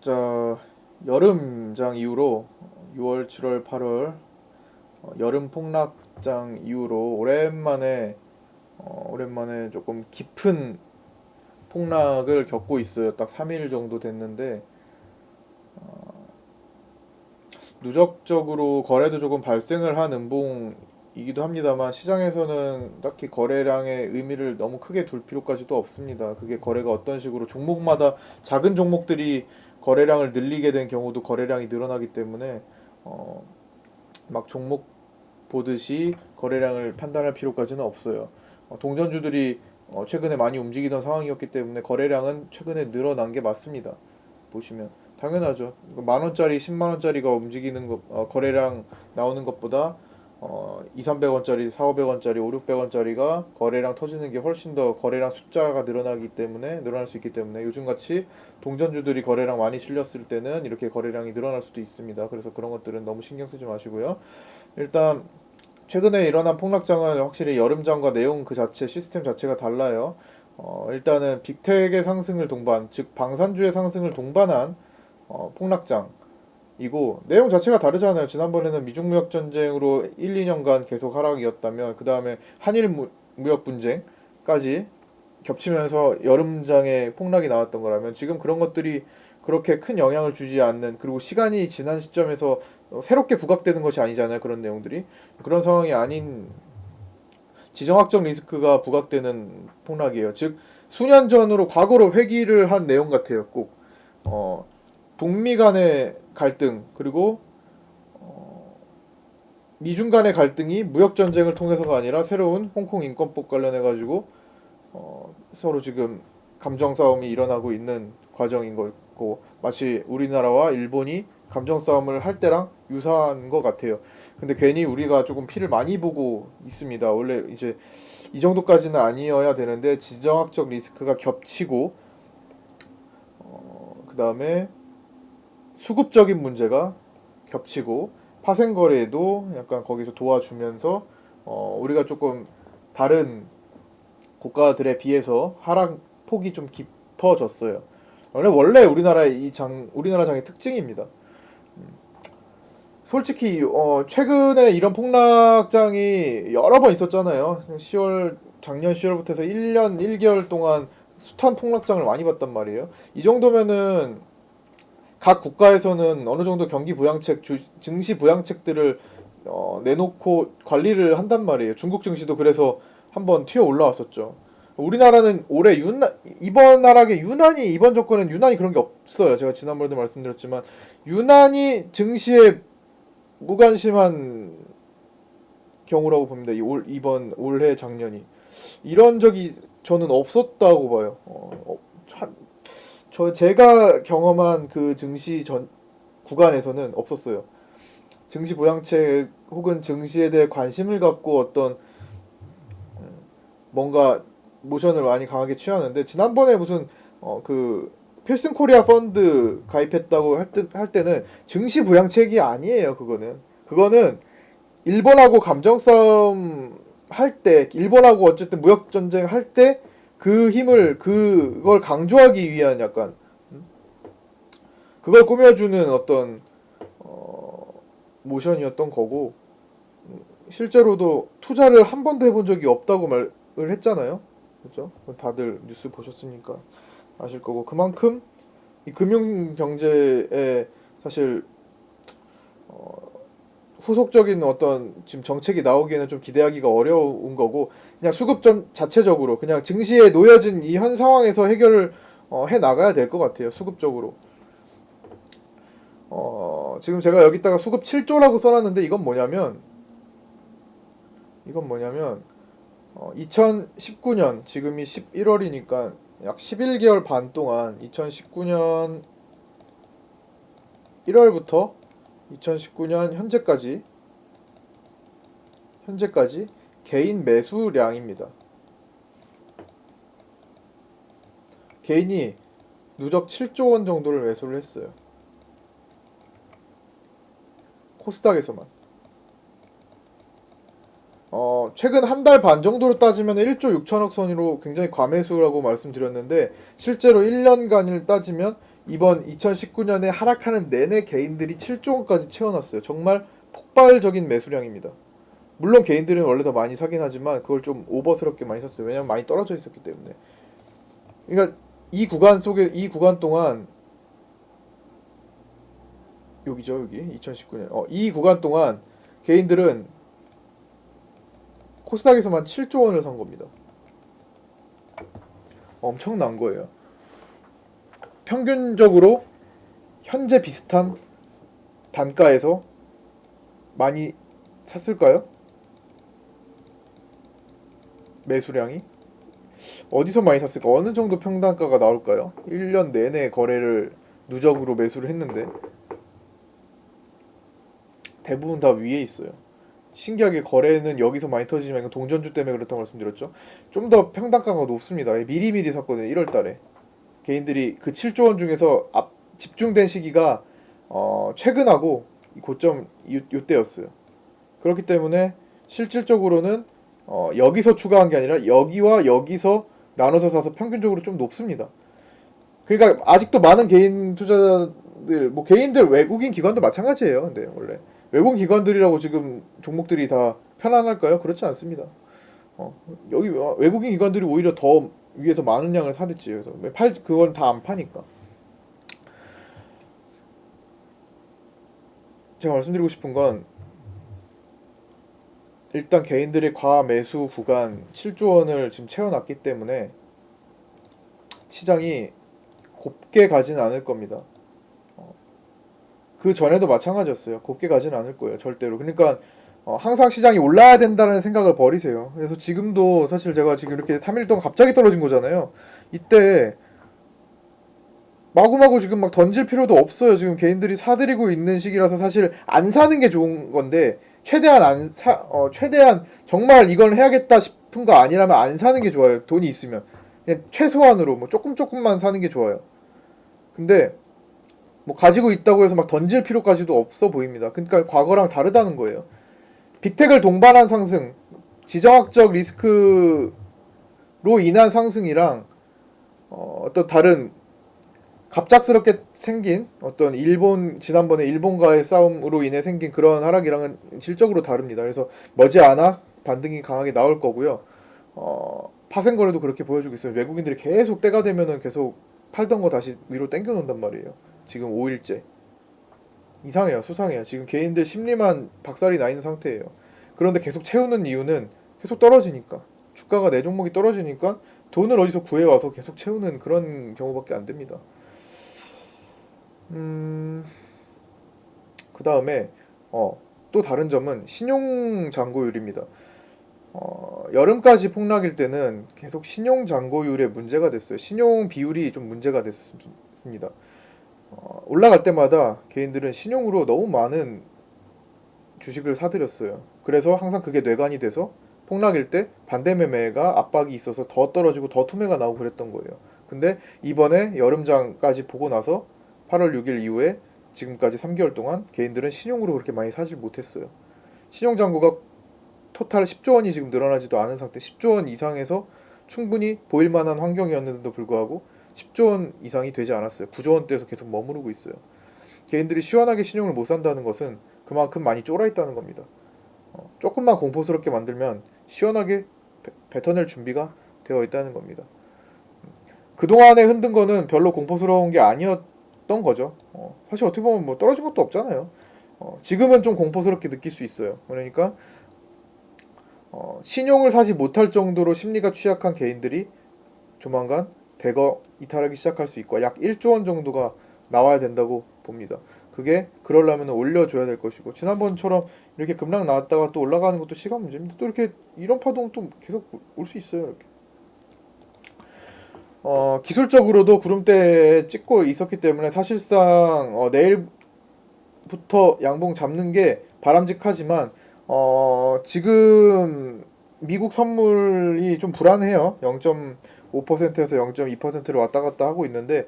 자, 여름장 이후로 6월, 7월, 8월 여름 폭락장 이후로 오랜만에 조금 깊은 폭락을 겪고 있어요. 딱 3일 정도 됐는데 누적적으로 거래도 조금 발생을 한 음봉이기도 합니다만 시장에서는 딱히 거래량의 의미를 너무 크게 둘 필요까지도 없습니다. 그게 거래가 어떤 식으로 종목마다 작은 종목들이 거래량을 늘리게 된 경우도 거래량이 늘어나기 때문에 어, 막 종목 보듯이 거래량을 판단할 필요까지는 없어요. 동전주들이 최근에 많이 움직이던 상황이었기 때문에 거래량은 최근에 늘어난 게 맞습니다. 보시면 당연하죠. 10,000원짜리, 10만원짜리가 움직이는 것, 거래량 나오는 것보다 2, 300원짜리, 4, 500원짜리, 5, 600원짜리가 거래량 터지는 게 훨씬 더 거래량 숫자가 늘어날 수 있기 때문에 요즘같이 동전주들이 거래량 많이 실렸을 때는 이렇게 거래량이 늘어날 수도 있습니다. 그래서 그런 것들은 너무 신경 쓰지 마시고요. 일단 최근에 일어난 폭락장은 확실히 여름장과 내용 그 자체 시스템 자체가 달라요. 일단은 빅텍의 상승을 동반, 즉 방산주의 상승을 동반한 폭락장이고 내용 자체가 다르잖아요. 지난번에는 미중 무역 전쟁으로 1, 2년간 계속 하락이었다면 그 다음에 한일 무역 분쟁까지 겹치면서 여름장에 폭락이 나왔던 거라면 지금 그런 것들이 그렇게 큰 영향을 주지 않는, 그리고 시간이 지난 시점에서 새롭게 부각되는 것이 아니잖아요. 그런 내용들이 그런 상황이 아닌 지정학적 리스크가 부각되는 폭락이에요. 즉 수년 전으로 과거로 회귀를 한 내용 같아요. 꼭 북미 간의 갈등, 그리고 미중 간의 갈등이 무역 전쟁을 통해서가 아니라 새로운 홍콩 인권법 관련해 가지고 서로 지금 감정 싸움이 일어나고 있는 과정인 거고, 마치 우리나라와 일본이 감정 싸움을 할 때랑 유사한 것 같아요. 근데 괜히 우리가 조금 피를 많이 보고 있습니다. 원래 이제 이 정도까지는 아니어야 되는데 지정학적 리스크가 겹치고 그 다음에 수급적인 문제가 겹치고 파생 거래에도 약간 거기서 도와주면서 우리가 조금 다른 국가들에 비해서 하락 폭이 좀 깊어졌어요. 원래 우리나라 장의 특징입니다. 솔직히 최근에 이런 폭락장이 여러 번 있었잖아요. 작년 10월부터 해서 1년 1개월 동안 숱한 폭락장을 많이 봤단 말이에요. 이 정도면은 각 국가에서는 어느 정도 증시 부양책들을 내놓고 관리를 한단 말이에요. 중국 증시도 그래서 한번 튀어 올라왔었죠. 우리나라는 이번 하락에 이번 정권은 유난히 그런 게 없어요. 제가 지난번에도 말씀드렸지만 유난히 증시에 무관심한 경우라고 봅니다. 이번 올해 작년이 이런 적이 저는 없었다고 봐요. 제가 경험한 그 증시 전 구간에서는 없었어요. 증시 부양책 혹은 증시에 대해 관심을 갖고 어떤 뭔가 모션을 많이 강하게 취하는데, 지난번에 무슨 그 필승 코리아 펀드 가입했다고 할 때는 증시 부양책이 아니에요. 그거는 일본하고 감정 싸움 할 때, 일본하고 어쨌든 무역 전쟁 할 때 그 힘을 그걸 강조하기 위한 약간 그걸 꾸며주는 어떤 모션이었던 거고, 실제로도 투자를 한 번도 해본 적이 없다고 말을 했잖아요. 그렇죠? 다들 뉴스 보셨으니까 아실 거고, 그만큼 이 금융 경제에 사실 후속적인 어떤 지금 정책이 나오기에는 좀 기대하기가 어려운 거고, 그냥 수급전 자체적으로 그냥 증시에 놓여진 이 현 상황에서 해결을 해 나가야 될 것 같아요. 수급적으로. 지금 제가 여기다가 수급 7조라고 써놨는데 이건 뭐냐면 2019년 지금이 11월이니까 약 11개월 반 동안 2019년 1월부터 2019년 현재까지 개인 매수량입니다. 개인이 누적 7조 원 정도를 매수를 했어요. 코스닥에서만. 최근 한 달 반 정도로 따지면 1조 6천억 선으로 굉장히 과매수라고 말씀드렸는데, 실제로 1년간을 따지면 이번 2019년에 하락하는 내내 개인들이 7조 원까지 채워놨어요. 정말 폭발적인 매수량입니다. 물론 개인들은 원래 더 많이 사긴 하지만 그걸 좀 오버스럽게 많이 샀어요. 왜냐면 많이 떨어져 있었기 때문에. 그러니까 이 구간 동안 여기죠, 여기 2019년. 이 구간 동안 개인들은 코스닥에서만 7조 원을 산 겁니다. 엄청난 거예요. 평균적으로 현재 비슷한 단가에서 많이 샀을까요? 매수량이? 어디서 많이 샀을까? 어느 정도 평단가가 나올까요? 1년 내내 거래를 누적으로 매수를 했는데 대부분 다 위에 있어요. 신기하게 거래는 여기서 많이 터지지만 이건 동전주 때문에 그렇다고 말씀드렸죠. 좀 더 평단가가 높습니다. 미리미리 샀거든요. 1월 달에. 개인들이 그 7조 원 중에서 집중된 시기가 최근하고 고점 요때였어요. 그렇기 때문에 실질적으로는 여기서 추가한 게 아니라 여기와 여기서 나눠서 사서 평균적으로 좀 높습니다. 그러니까 아직도 많은 개인 투자자들, 뭐 개인들 외국인 기관도 마찬가지예요. 근데 원래 외국인 기관들이라고 지금 종목들이 다 편안할까요? 그렇지 않습니다. 여기 외국인 기관들이 오히려 더 위에서 많은 양을 사댔지. 그래서 그건 다 안 파니까. 제가 말씀드리고 싶은 건 일단 개인들의 과매수 구간 7조 원을 지금 채워놨기 때문에 시장이 곱게 가진 않을 겁니다. 그 전에도 마찬가지였어요. 곱게 가진 않을 거예요. 절대로. 그러니까 항상 시장이 올라야 된다는 생각을 버리세요. 그래서 지금도 사실 제가 지금 이렇게 3일 동안 갑자기 떨어진 거잖아요. 이때 마구마구 지금 막 던질 필요도 없어요. 지금 개인들이 사들이고 있는 시기라서 사실 안 사는 게 좋은 건데 최대한 최대한 정말 이걸 해야겠다 싶은 거 아니라면 안 사는 게 좋아요. 돈이 있으면 그냥 최소한으로 뭐 조금만 사는 게 좋아요. 근데 뭐 가지고 있다고 해서 막 던질 필요까지도 없어 보입니다. 그러니까 과거랑 다르다는 거예요. 빅텍을 동반한 상승, 지정학적 리스크로 인한 상승이랑 어떤 다른 갑작스럽게 생긴 어떤 지난번에 일본과의 싸움으로 인해 생긴 그런 하락이랑은 질적으로 다릅니다. 그래서 머지않아 반등이 강하게 나올 거고요. 파생거래도 그렇게 보여주고 있어요. 외국인들이 계속 때가 되면은 계속 팔던 거 다시 위로 당겨 놓는단 말이에요. 지금 5일째. 이상해요. 수상해요. 지금 개인들 심리만 박살이 나 있는 상태예요. 그런데 계속 채우는 이유는 계속 떨어지니까. 주가가 내 종목이 떨어지니까 돈을 어디서 구해와서 계속 채우는 그런 경우밖에 안 됩니다. 그 다음에 또 다른 점은 신용 잔고율입니다. 여름까지 폭락일 때는 계속 신용 잔고율에 문제가 됐어요. 신용 비율이 좀 문제가 됐습니다. 올라갈 때마다 개인들은 신용으로 너무 많은 주식을 사들였어요. 그래서 항상 그게 뇌관이 돼서 폭락일 때 반대 매매가 압박이 있어서 더 떨어지고 더 투매가 나오고 그랬던 거예요. 근데 이번에 여름장까지 보고 나서 8월 6일 이후에 지금까지 3개월 동안 개인들은 신용으로 그렇게 많이 사질 못했어요. 신용 잔고가 토탈 10조 원이 지금 늘어나지도 않은 상태, 10조 원 이상에서 충분히 보일 만한 환경이었는데도 불구하고 10조 원 이상이 되지 않았어요. 9조 원대에서 계속 머무르고 있어요. 개인들이 시원하게 신용을 못 산다는 것은 그만큼 많이 쫄아 있다는 겁니다. 조금만 공포스럽게 만들면 시원하게 뱉어낼 준비가 되어 있다는 겁니다. 그동안에 흔든 거는 별로 공포스러운 게 아니었던 거죠. 사실 어떻게 보면 뭐 떨어진 것도 없잖아요. 지금은 좀 공포스럽게 느낄 수 있어요. 그러니까 신용을 사지 못할 정도로 심리가 취약한 개인들이 조만간 대거 이탈하기 시작할 수 있고 약 1조 원 정도가 나와야 된다고 봅니다. 그게 그러려면 올려줘야 될 것이고 지난번처럼 이렇게 급락 나왔다가 또 올라가는 것도 시간 문제입니다. 또 이렇게 이런 파동 또 계속 올 수 있어요. 이렇게. 기술적으로도 구름대에 찍고 있었기 때문에 사실상 내일부터 양봉 잡는 게 바람직하지만 지금 미국 선물이 좀 불안해요. 0.5%에서 0.2%로 왔다 갔다 하고 있는데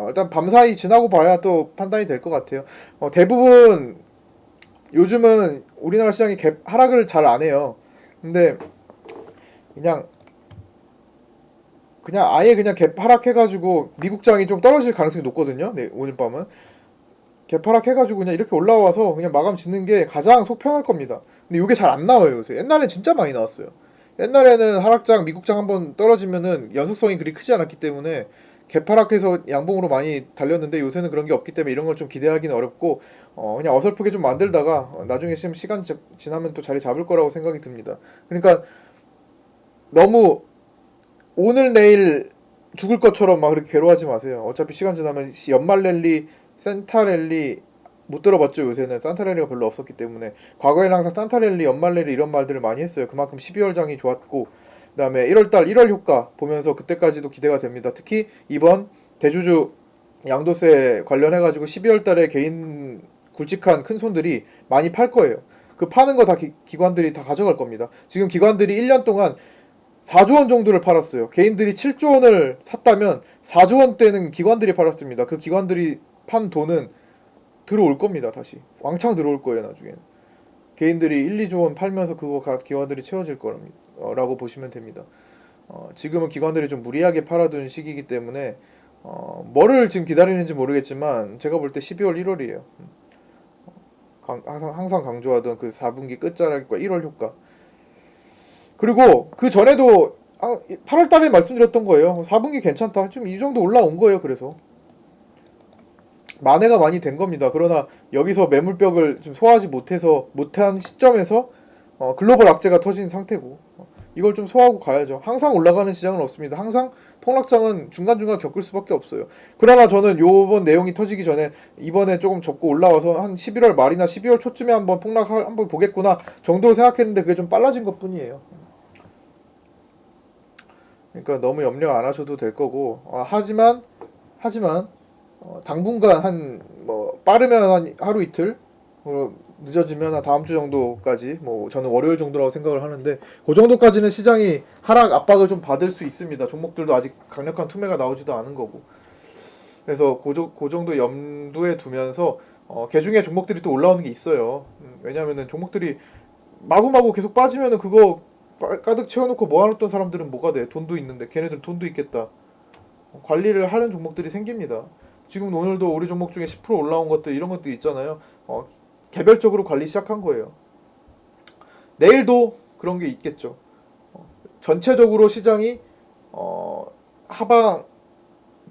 일단 밤사이 지나고 봐야 또 판단이 될 것 같아요. 대부분 요즘은 우리나라 시장이 하락을 잘 안 해요. 근데 그냥 그냥 아예 그냥 갭 하락해가지고 미국장이 좀 떨어질 가능성이 높거든요. 네, 오늘 밤은 갭 하락해가지고 그냥 이렇게 올라와서 그냥 마감 짓는 게 가장 속 편할 겁니다. 근데 이게 잘 안 나와요 요새. 옛날엔 진짜 많이 나왔어요. 옛날에는 하락장, 미국장 한번 떨어지면은 연속성이 그리 크지 않았기 때문에 개파락해서 양봉으로 많이 달렸는데 요새는 그런 게 없기 때문에 이런 걸 좀 기대하기는 어렵고 그냥 어설프게 좀 만들다가 나중에 시간 지나면 또 자리 잡을 거라고 생각이 듭니다. 그러니까 너무 오늘 내일 죽을 것처럼 막 그렇게 괴로워하지 마세요. 어차피 시간 지나면 연말 랠리, 센타 랠리 못 들어봤죠. 요새는 산타 랠리가 별로 없었기 때문에. 과거에는 항상 산타 랠리, 연말 랠리 이런 말들을 많이 했어요. 그만큼 12월 장이 좋았고 그다음에 1월달 1월 효과 보면서 그때까지도 기대가 됩니다. 특히 이번 대주주 양도세 관련해가지고 12월달에 개인 굵직한 큰 손들이 많이 팔 거예요. 그 파는 거 다 기관들이 다 가져갈 겁니다. 지금 기관들이 1년 동안 4조 원 정도를 팔았어요. 개인들이 7조 원을 샀다면 4조 원대는 기관들이 팔았습니다. 그 기관들이 판 돈은 들어올 겁니다. 다시 왕창 들어올 거예요. 나중에 개인들이 1, 2조 원 팔면서 그거 기관들이 채워질 거라고 보시면 됩니다. 지금은 기관들이 좀 무리하게 팔아둔 시기이기 때문에 뭐를 지금 기다리는지 모르겠지만 제가 볼 때 12월 1월이에요. 항상 강조하던 그 4분기 끝자락과 1월 효과. 그리고 그 전에도 8월 달에 말씀드렸던 거예요. 4분기 괜찮다. 지금 이 정도 올라온 거예요. 그래서 만회가 많이 된 겁니다. 그러나 여기서 매물벽을 좀 소화하지 못한 시점에서 글로벌 악재가 터진 상태고 이걸 좀 소화하고 가야죠. 항상 올라가는 시장은 없습니다. 항상 폭락장은 중간중간 겪을 수밖에 없어요. 그러나 저는 요번 내용이 터지기 전에 이번에 조금 접고 올라와서 한 11월 말이나 12월 초쯤에 한번 폭락 한번 보겠구나 정도로 생각했는데 그게 좀 빨라진 것 뿐이에요. 그러니까 너무 염려 안 하셔도 될 거고 하지만 당분간 한 뭐 빠르면 한 하루 이틀 늦어지면 한 다음 주 정도까지 뭐 저는 월요일 정도라고 생각을 하는데 그 정도까지는 시장이 하락 압박을 좀 받을 수 있습니다. 종목들도 아직 강력한 투매가 나오지도 않은 거고 그래서 그 정도 염두에 두면서 개중에 종목들이 또 올라오는 게 있어요. 왜냐면은 종목들이 마구마구 계속 빠지면은 그거 가득 채워놓고 모아놓던 사람들은 뭐가 돼? 돈도 있는데 걔네들 돈도 있겠다. 관리를 하는 종목들이 생깁니다. 지금 오늘도 우리 종목 중에 10% 올라온 것들 이런 것도 있잖아요. 개별적으로 관리 시작한 거예요. 내일도 그런 게 있겠죠. 전체적으로 시장이 하방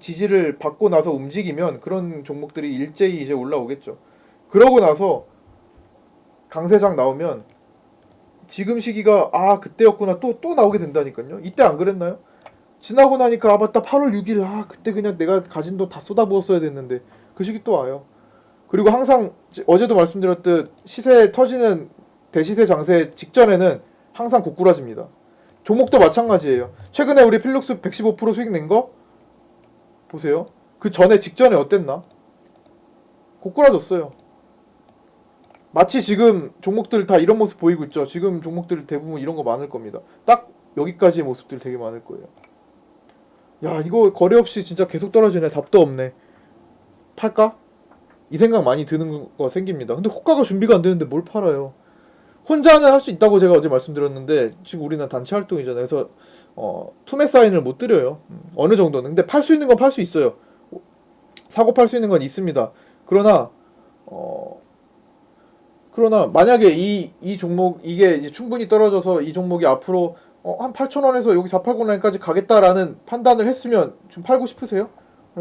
지지를 받고 나서 움직이면 그런 종목들이 일제히 이제 올라오겠죠. 그러고 나서 강세장 나오면 지금 시기가 그때였구나 또 나오게 된다니까요. 이때 안 그랬나요? 지나고 나니까 맞다 8월 6일 그때 그냥 내가 가진 돈 다 쏟아부었어야 됐는데 그 시기 또 와요. 그리고 항상 어제도 말씀드렸듯 시세 터지는 대시세 장세 직전에는 항상 고꾸라집니다. 종목도 마찬가지예요. 최근에 우리 필룩스 115% 수익 낸 거 보세요. 그 전에 직전에 어땠나? 고꾸라졌어요. 마치 지금 종목들 다 이런 모습 보이고 있죠. 지금 종목들 대부분 이런 거 많을 겁니다. 딱 여기까지의 모습들 되게 많을 거예요. 야 이거 거래 없이 진짜 계속 떨어지네. 답도 없네. 팔까? 이 생각 많이 드는 거 생깁니다. 근데 호가가 준비가 안 되는데 뭘 팔아요? 혼자는 할 수 있다고 제가 어제 말씀드렸는데 지금 우리는 단체 활동이잖아요. 그래서 투매 사인을 못 드려요. 어느 정도는. 근데 팔 수 있는 건 팔 수 있어요. 사고 팔 수 있는 건 있습니다. 그러나 만약에 이 종목 이게 이제 충분히 떨어져서 이 종목이 앞으로 한 8,000원에서 여기 480라인까지 가겠다라는 판단을 했으면 좀 팔고 싶으세요?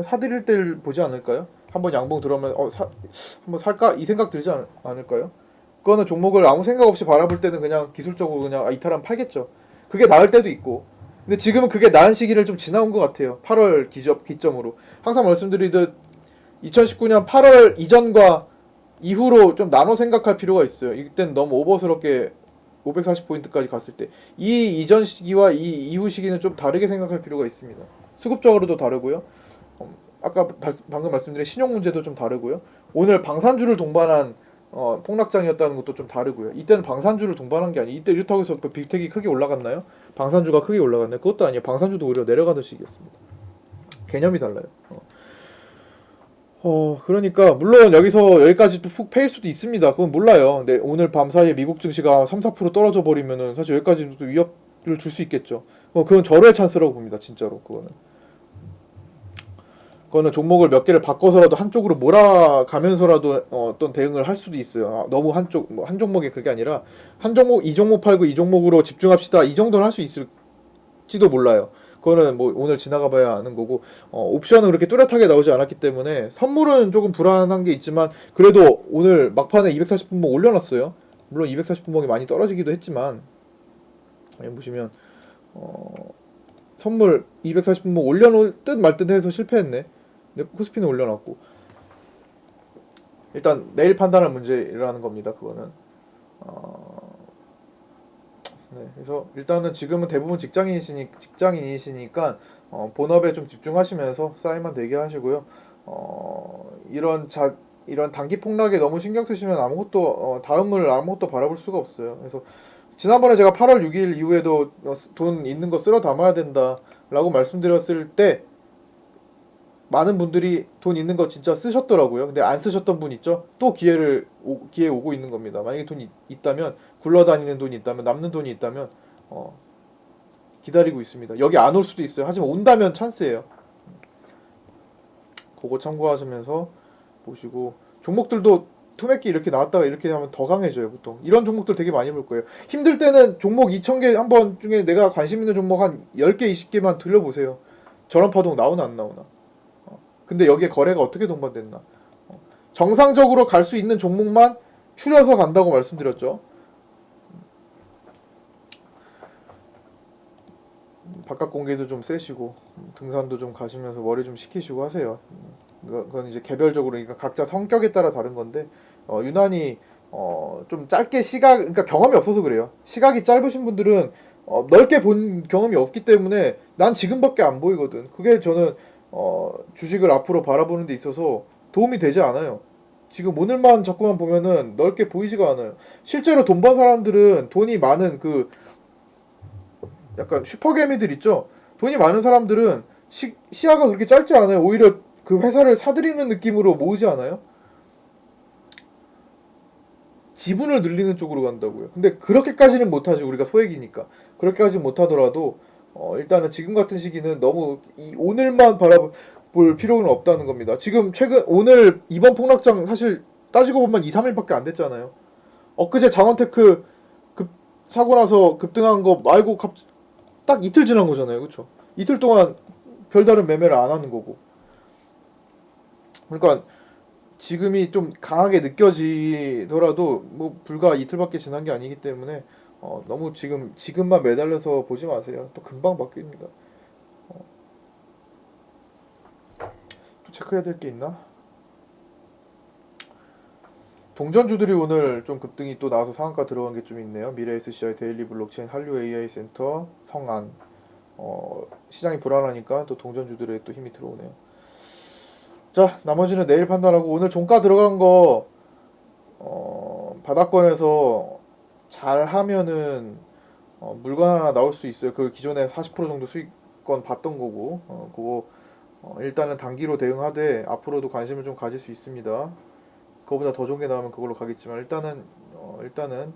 사드릴 때를 보지 않을까요? 한번 양봉 들어오면 한번 살까? 이 생각 들지 않을까요? 그거는 종목을 아무 생각 없이 바라볼 때는 그냥 기술적으로 그냥 이탈하면 팔겠죠. 그게 나을 때도 있고. 근데 지금은 그게 나은 시기를 좀 지나온 것 같아요. 8월 기점으로. 항상 말씀드리듯 2019년 8월 이전과 이후로 좀 나눠 생각할 필요가 있어요. 이때는 너무 오버스럽게 540포인트까지 갔을 때 이 이전 시기와 이 이후 시기는 좀 다르게 생각할 필요가 있습니다. 수급적으로도 다르고요. 아까 방금 말씀드린 신용 문제도 좀 다르고요. 오늘 방산주를 동반한 폭락장이었다는 것도 좀 다르고요. 이때는 방산주를 동반한 게 아니에요. 이때 이렇다고 해서 그 빅텍이 크게 올라갔나요? 방산주가 크게 올라갔나요? 그것도 아니에요. 방산주도 오히려 내려가던 시기였습니다. 개념이 달라요. 그러니까 물론 여기서 여기까지 또 훅 패일 수도 있습니다. 그건 몰라요. 근데 오늘 밤 사이에 미국 증시가 3, 4% 떨어져 버리면은 사실 여기까지 또 위협을 줄 수 있겠죠. 그건 절호의 찬스라고 봅니다. 진짜로 그거는 종목을 몇 개를 바꿔서라도 한쪽으로 몰아가면서라도 어떤 대응을 할 수도 있어요. 너무 한쪽 한 종목에 그게 아니라 한 종목 이 종목 팔고 이 종목으로 집중합시다. 이 정도는 할 수 있을지도 몰라요. 그거는 뭐 오늘 지나가 봐야 아는 거고 옵션은 그렇게 뚜렷하게 나오지 않았기 때문에 선물은 조금 불안한 게 있지만 그래도 오늘 막판에 240분봉 올려놨어요. 물론 240분봉이 많이 떨어지기도 했지만 여기 보시면 선물 240분봉 올려놓을 듯 말 듯 해서 실패했네. 근데 코스피는 올려놨고 일단 내일 판단할 문제라는 겁니다. 그거는 네, 그래서 일단은 지금은 대부분 직장인이시니까 본업에 좀 집중하시면서 사인만 대기 하시고요. 이런 단기 폭락에 너무 신경 쓰시면 다음을 아무것도 바라볼 수가 없어요. 그래서 지난번에 제가 8월 6일 이후에도 돈 있는 거 쓸어 담아야 된다라고 말씀드렸을 때 많은 분들이 돈 있는 거 진짜 쓰셨더라고요. 근데 안 쓰셨던 분 있죠? 또 기회 오고 있는 겁니다. 만약에 돈이 있다면, 굴러다니는 돈이 있다면, 남는 돈이 있다면, 기다리고 있습니다. 여기 안 올 수도 있어요. 하지만 온다면 찬스예요. 그거 참고하시면서 보시고, 종목들도 투매기 이렇게 나왔다가 이렇게 하면 더 강해져요, 보통. 이런 종목들 되게 많이 볼 거예요. 힘들 때는 종목 2,000개 한 번 중에 내가 관심 있는 종목 한 10개, 20개만 들려보세요. 저런 파동 나오나 안 나오나. 근데 여기에 거래가 어떻게 동반됐나? 정상적으로 갈 수 있는 종목만 추려서 간다고 말씀드렸죠. 바깥 공개도 좀 세시고 등산도 좀 가시면서 머리 좀 식히시고 하세요. 그건 이제 개별적으로 그러니까 각자 성격에 따라 다른 건데 유난히 좀 짧게 그러니까 경험이 없어서 그래요. 시각이 짧으신 분들은 넓게 본 경험이 없기 때문에 난 지금밖에 안 보이거든. 그게 저는 주식을 앞으로 바라보는 데 있어서 도움이 되지 않아요. 지금 오늘만 자꾸만 보면은 넓게 보이지가 않아요. 실제로 돈 번 사람들은 돈이 많은 약간 슈퍼개미들 있죠. 돈이 많은 사람들은 시야가 그렇게 짧지 않아요. 오히려 그 회사를 사들이는 느낌으로 모으지 않아요? 지분을 늘리는 쪽으로 간다고요. 근데 그렇게까지는 못하지. 우리가 소액이니까. 그렇게까지는 못하더라도 일단은 지금 같은 시기는 너무 오늘만 바라볼 필요는 없다는 겁니다. 지금 오늘 이번 폭락장 사실 따지고 보면 2, 3일밖에 안 됐잖아요. 엊그제 장원테크 사고 나서 급등한 거 말고 딱 이틀 지난 거잖아요. 그렇죠? 이틀 동안 별다른 매매를 안 하는 거고. 그러니까 지금이 좀 강하게 느껴지더라도 뭐 불과 이틀밖에 지난 게 아니기 때문에 너무 지금만 매달려서 보지 마세요. 또 금방 바뀝니다. 또 체크해야 될 게 있나? 동전주들이 오늘 좀 급등이 또 나와서 상한가 들어간 게 좀 있네요. 미래 SCI, 데일리 블록체인, 한류 AI 센터, 성안. 시장이 불안하니까 또 동전주들의 또 힘이 들어오네요. 자, 나머지는 내일 판단하고 오늘 종가 들어간 거 바닥권에서 잘 하면은 물건 하나 나올 수 있어요. 그 기존에 40% 정도 수익권 봤던 거고 그거 일단은 단기로 대응하되 앞으로도 관심을 좀 가질 수 있습니다. 그거보다 더 좋은 게 나오면 그걸로 가겠지만 일단은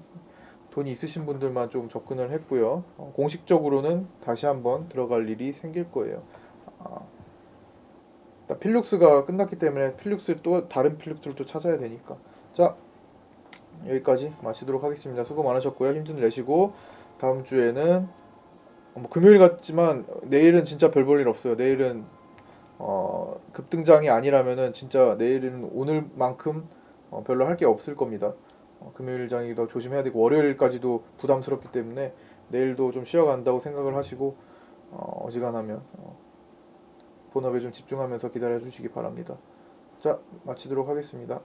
돈이 있으신 분들만 좀 접근을 했고요. 공식적으로는 다시 한번 들어갈 일이 생길 거예요. 아, 필룩스가 끝났기 때문에 다른 필룩스를 또 찾아야 되니까. 자, 여기까지 마치도록 하겠습니다. 수고 많으셨고요. 힘 좀 내시고 다음 주에는 뭐 금요일 같지만 내일은 진짜 별 볼 일 없어요. 내일은 급등장이 아니라면은 진짜 내일은 오늘만큼 별로 할 게 없을 겁니다. 금요일장이 더 조심해야 되고 월요일까지도 부담스럽기 때문에 내일도 좀 쉬어간다고 생각을 하시고 어지간하면 본업에 좀 집중하면서 기다려 주시기 바랍니다. 자, 마치도록 하겠습니다.